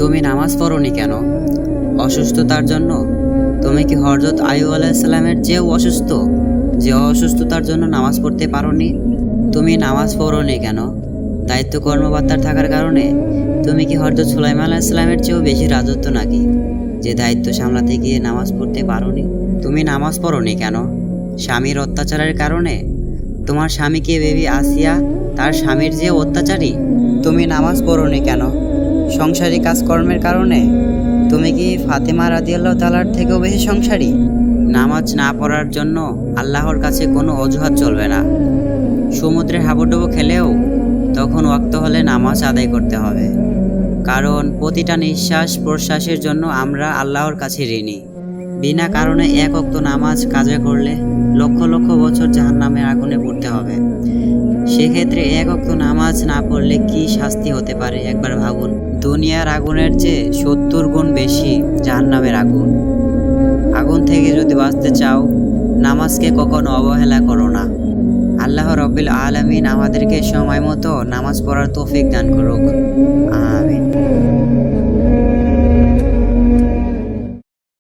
তুমি নামাজ পড়োনি কেন? অসুস্থতার জন্য? তুমি কি হযরত আইয়ুব আলাইহিসসালামের চেয়েও অসুস্থ, যে অসুস্থতার জন্য নামাজ পড়তে পারোনি? তুমি নামাজ পড়োনি কেন? দায়িত্ব কর্মকর্তার থাকার কারণে? তুমি কি হযরত সুলাইমান আলাইহিসসালামের চেয়েও বেশি রাজত্ব নাকি, যে দায়িত্ব সামলাতে গিয়ে নামাজ পড়তে পারোনি? তুমি নামাজ পড়োনি কেন? স্বামীর অত্যাচারের কারণে? তোমার স্বামী কি বেবি আসিয়া তার স্বামীর যে অত্যাচারী? তুমি নামাজ পড়োনি কেন? সংসারী কাজকর্মের কারণে? তুমি কি ফাতেমা রাদিয়াল্লাহু তাআলার থেকেও বেশি সংসারী? নামাজ না পড়ার জন্য আল্লাহর কাছে কোনো অজুহাত চলবে না। সমুদ্রে হাবুডুবু খেলেও তখন ওয়াক্ত হলে নামাজ আদায় করতে হবে, কারণ প্রতিটা নিঃশ্বাস প্রশ্বাসের জন্য আমরা আল্লাহর কাছে ঋণী। বিনা কারণে এক ওয়াক্ত নামাজ কাজা করলে লক্ষ লক্ষ বছর জাহান্নামের আগুনে পড়তে হবে। সেক্ষেত্রে এক ওয়াক্ত নামাজ না পড়লে কি শাস্তি হতে পারে একবার ভাবুন। দুনিয়ার আগুনের চেয়ে 70 গুণ বেশি জাহান্নামের আগুন। আগুন থেকে যদি বাঁচতে চাও, নামাজকে কখনো অবহেলা করো না। আল্লাহ রাব্বুল আলামিন আমাদেরকে সময় মতো নামাজ পড়ার তৌফিক দান করুক।